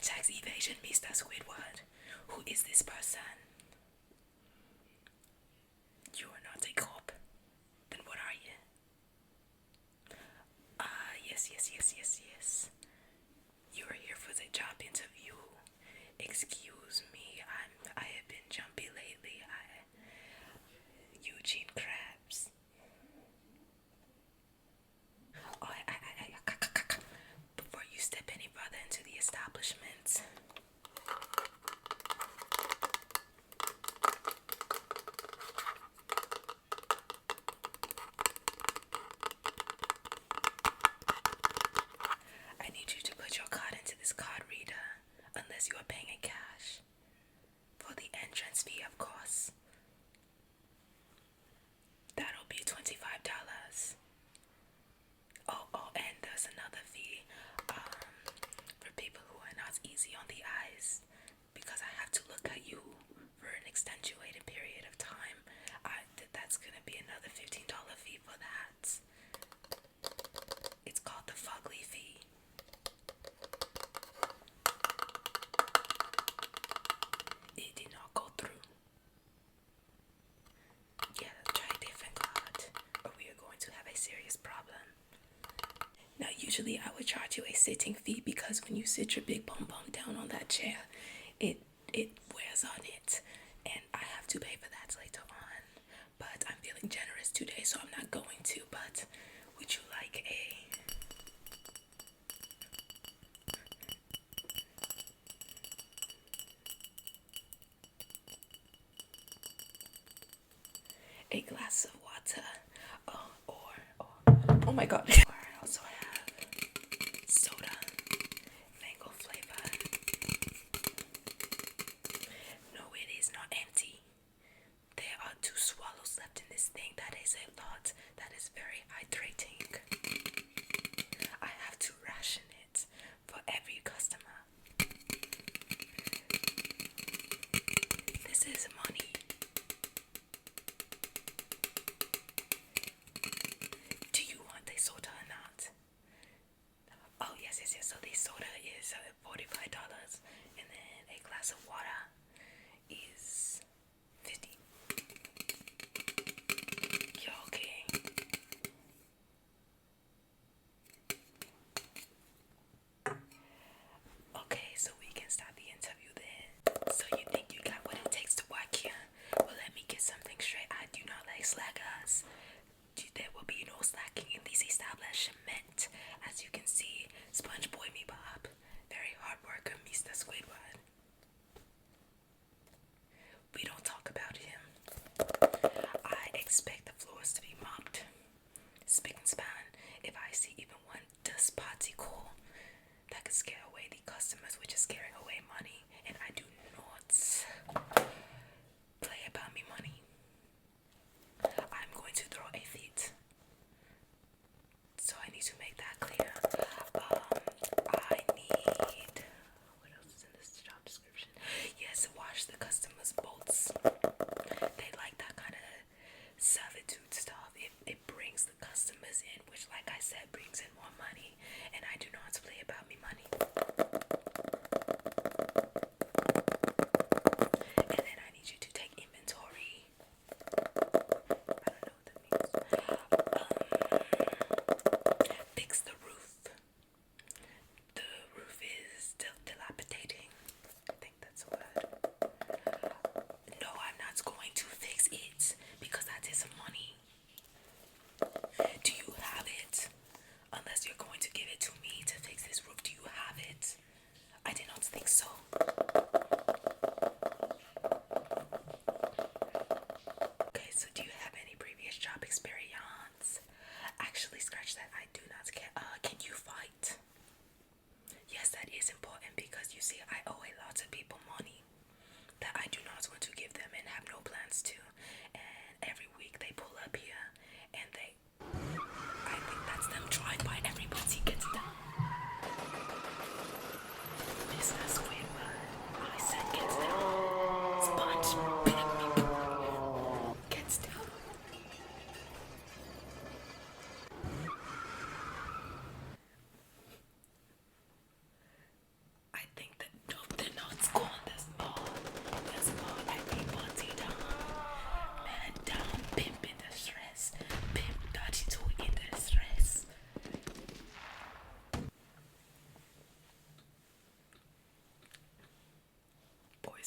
tax evasion, Mr. Squidward. Who is this person? You are not a cop. Then what are you? Yes. You are here for the job interview. Excuse me, I have been jumpy lately. Eugene Krabs. Oh, before you step any further into the establishment, I need you to put your card into this card reader, unless you are paying in cash. For the entrance fee, of course. That'll be $25. And there's another fee for people who are not easy on the eyes, because I have to look at you for an extenuated period of time. That's gonna be another $15 fee for that. It's called the fugly fee. It did not go through. Yeah, try a different card, or we are going to have a serious problem. Now, usually I would charge you a sitting fee, because when you sit your big bum down on that chair, it wears on it, and I have to pay for that later on. But I'm feeling generous today, so I'm not going to. But would you like a glass of water? Oh my god. I also have soda, mango flavor. No, it is not empty. There are 2 swallows left in this thing. That is a lot. That is very hydrating. I have to ration it for every customer. This is money. Do you want a soda or not? Oh, yes. So the soda is $45, and then a glass of water is 50. You okay? Okay, so we can start the interview then. So you think you got what it takes to work here? Well, let me get something straight. I do not like slackers. There will be no slacking in this establishment. As you can see, Sponge Boy me Bob, very hard worker, Mr. Squidward.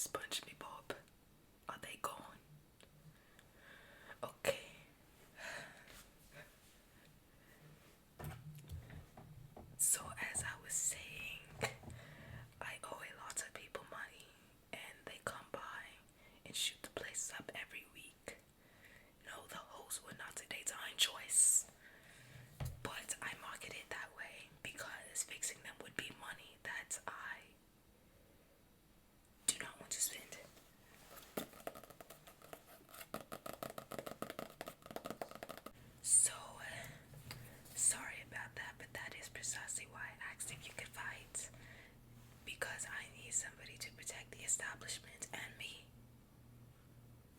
SpongeBob? Are they gone? Okay. So as I was saying, I owe a lot of people money and they come by and shoot the place up every week. No, the hosts were not a daytime choice. But I market it that way because fixing them would be money that I do not want to spend. So, sorry about that, but that is precisely why I asked if you could fight. Because I need somebody to protect the establishment and me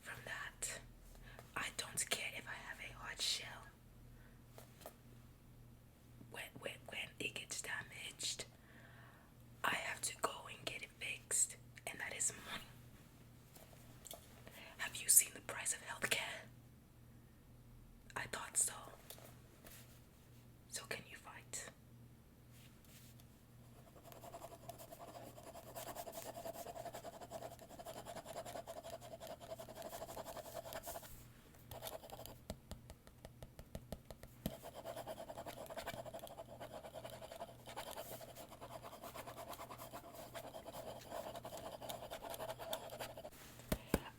from that. I don't care if I have a hard shell. When it gets damaged, I have to go and get it fixed, and that is money. Have you seen the price of healthcare? I thought so. So can you fight?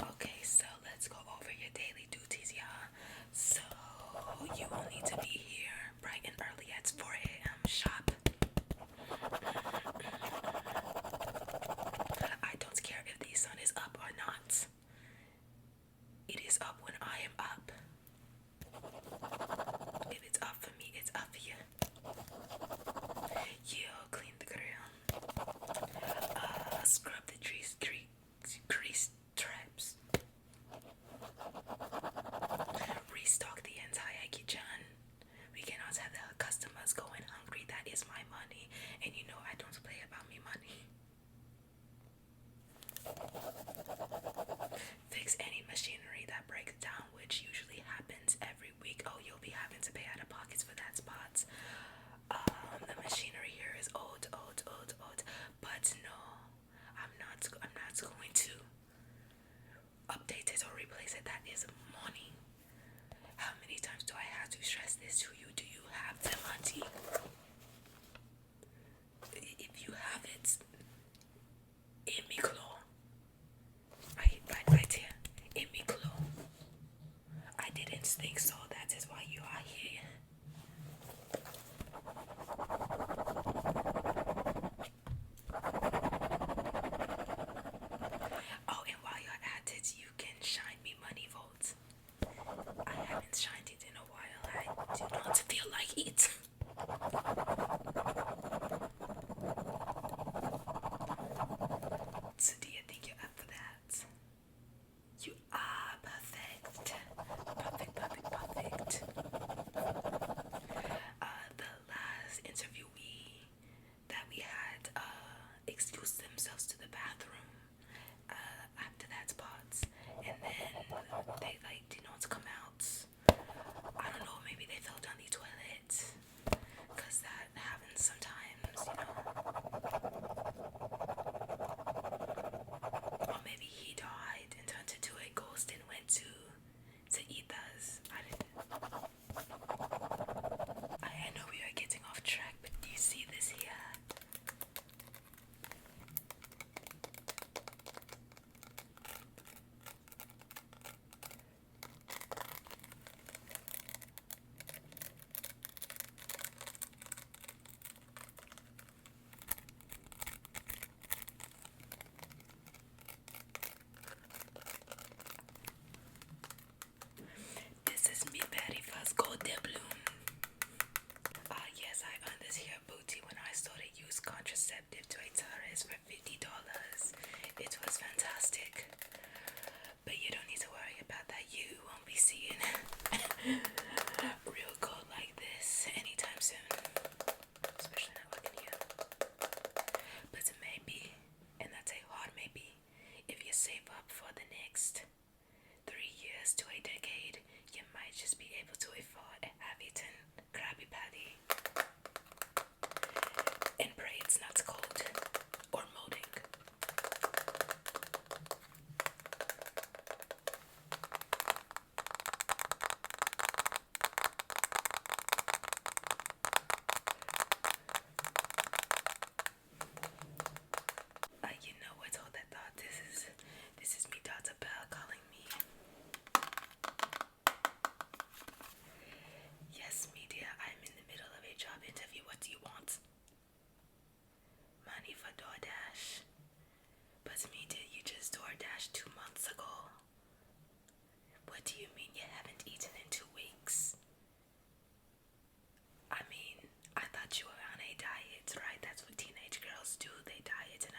Okay, so let's go over your daily duties, y'all. So you will need to be here bright and early at 4 a.m. Shop. I don't care if the sun is up or not. It is up when I am up. If it's up for me, it's up for you. You clean the grill. Scrub the grease traps. Restock the entire kitchen. We cannot have the customers going hungry. That is my money. And you know I don't play about me money. Fix any machinery that breaks down, which usually happens every week. Oh, you'll be having to pay out of pockets for that spot. The machinery here is old. But no, I'm not going to update it or replace it. That is money. How many times do I have to stress this to you? Do you have the money? If you have it, in me claw. Right here. In me claw. I didn't think so. That is why you are here. Oh, and while you're at it, you can shine me money votes. I haven't shined it in a while. I do not feel like it. So do you think you're up for that? You are perfect. Perfect. The last interviewee that we had excused themselves to the bathroom after that spot, and then they did not come out. I don't know, maybe they fell down the toilet, cause that happens sometimes, you know. Or maybe he died and turned into a ghost and went to eat us. I know we are getting off track, but do you see this here? This is me very first gold doubloon. Yes, I earned this here booty when I started use contraceptive to a tourist for $50. It was fantastic. But you don't need to worry about that. You won't be seeing real gold like this anytime soon. Especially not looking here. But maybe, and that's a hard maybe, if you save up for the next 3 years to a decade, you might just be able to afford a Abington Krabby Patty. And pray it's not cold or molding.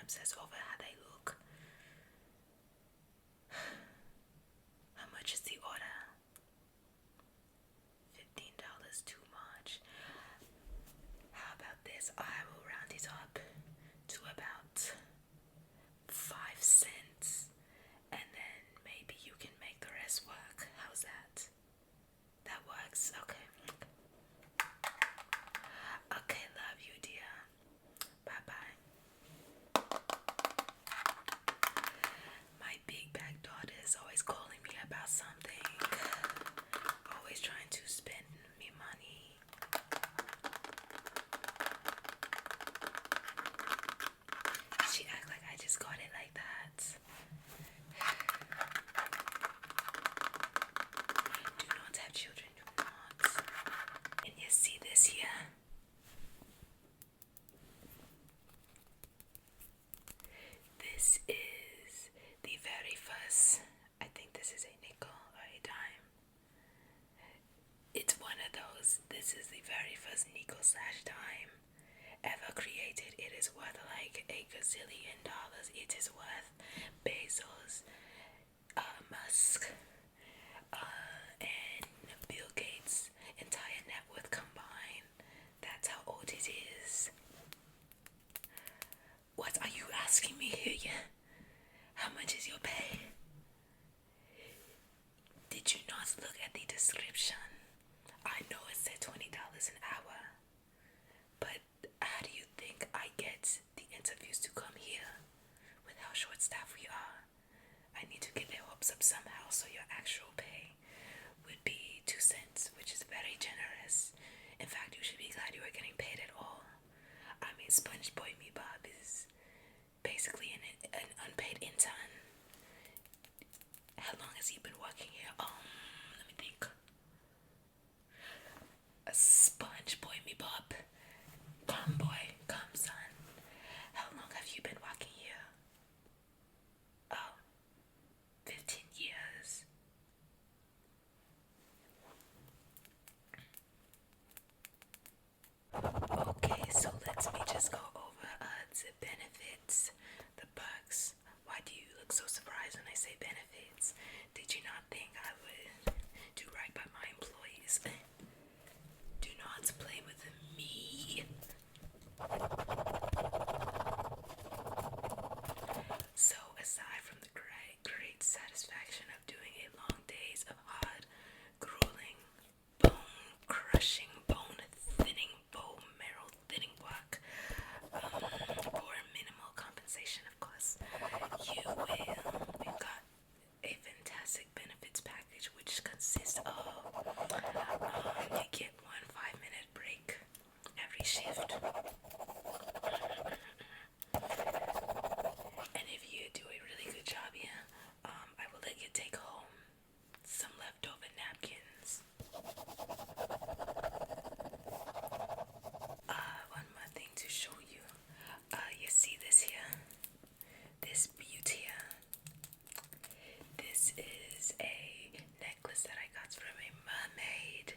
obsessed over how they look. How much is the order? $15 too much. How about this? I will round it up to about 5 cents, and then maybe you can make the rest work. How's that? That works? Okay. Okay, love you, dear. Bye bye. My big bag daughter is always calling me about something, always trying to spend me money. She act like I just got it like that. Do not have children, do not. And you see this here? This is the very first, I think this is a nickel or a dime. It's one of those. This is the very first nickel slash dime ever created. It is worth like a gazillion dollars. It is worth Bezos, Musk, and Bill Gates' entire net worth combined. That's how old it is. What are you asking me here? How much is your pay? Did you not look at the description? I know it said $20 an hour, but how do you think I get the interviews to come here with how short staffed we are? I need to get their hopes up somehow, so your actual pay would be 2 cents, which is very generous. In fact, you should be glad you are getting paid at all. I mean, Sponge Boy Me Bob is basically an unpaid intern. How long has he been working here? Let me think. A Sponge Boy Me Bob. Come boy, come son. How long have you been working here? 15 years. Okay, so let me just go over the benefits, the perks. Why do you look so surprised when I say benefits? Did you not think I would do right by my employees? Do not play with me. So aside from the great satisfaction of doing a long days of hard, grueling, bone-crushing, bone-thinning, bone marrow thinning work, for minimal compensation, of course, we've got a fantastic benefits package which consists of you get 1 5-minute break every shift, and if you do a really good job here, I will let you take home some leftover napkins. One more thing to show you. You see this here? This beauty here? This is a necklace that I got from a mermaid.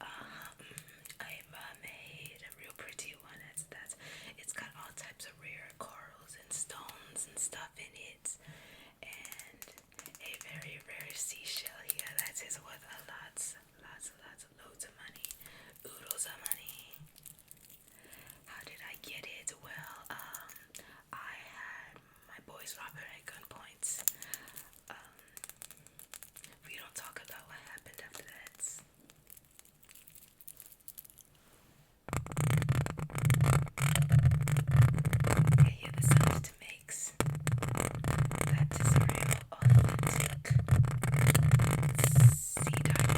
A mermaid, a real pretty one. It's got all types of rare corals and stones and stuff in it, and a very rare seashell here that is worth lots of loads of money, oodles of money. How did I get it? Well, I had my boys rob her at gunpoint. We don't talk about what happened after that. You hear the sounds it makes. That is a real authentic sea dive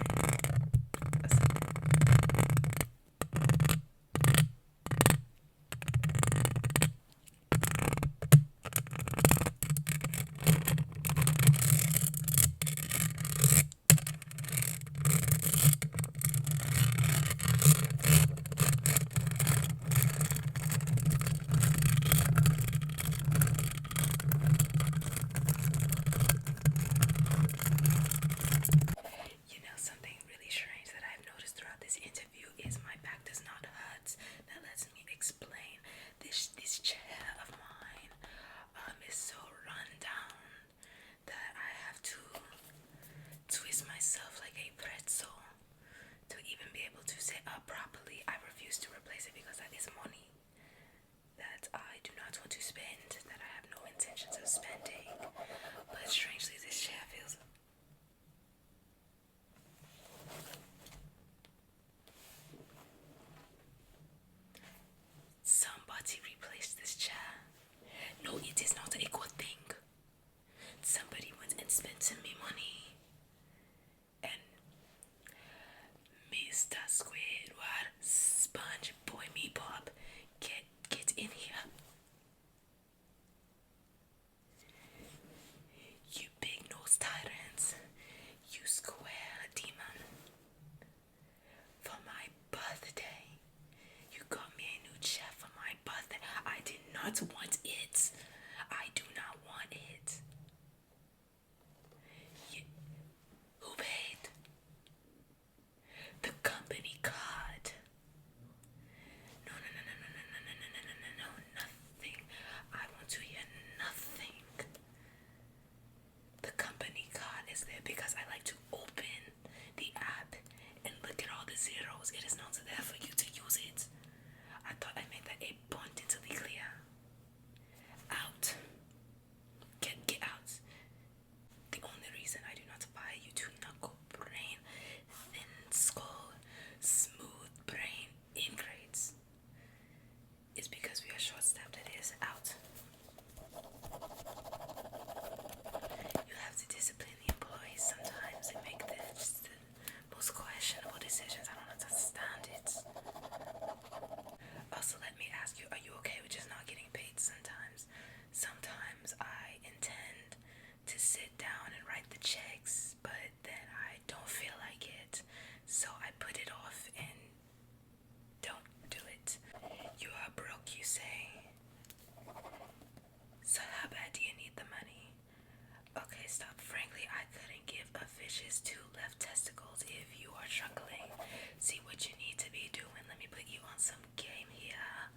fishes, 2 left testicles. If you are struggling, see what you need to be doing. Let me put you on some game here.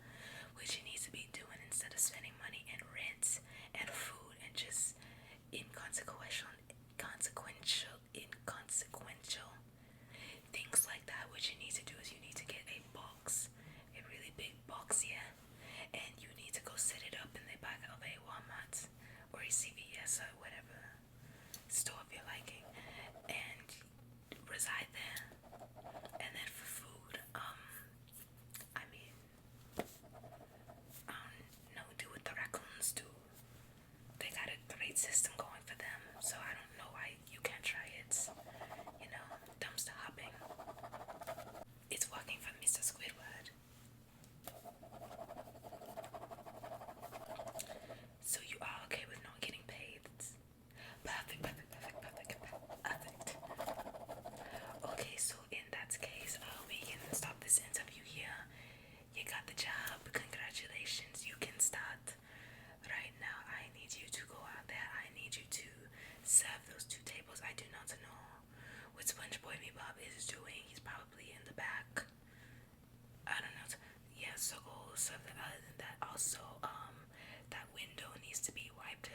What you need to be doing instead of spending money in rent and food and just inconsequential things like that. What you need to do is you need to get a box, a really big box, yeah, and you need to go set it up in the back of a Walmart or a CVS or whatever store of your liking, and reside there. And then for food, I mean, I don't know, do what the raccoons do. They got a great system going for them, so I don't know why you can't try it. You know, dumpster hopping. It's working for Mr. Squidward. So you are okay with not getting paid? Perfect, perfect, perfect, perfect, perfect. Okay, so in that case, we can stop this interview here. You got the job. Congratulations. You can start right now. I need you to go out there. I need you to serve those 2 tables. I do not know what SpongeBob Bob is doing. He's probably in the back. I don't know. Yeah, so go serve that. Other than that, also, that window needs to be wiped.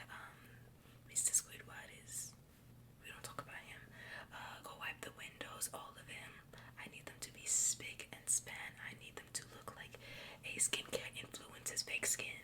Mr. Squidward is, we don't talk about him. Go wipe the windows, all of them. I need them to be spick and span. I need them to look like a skincare influencer's fake skin.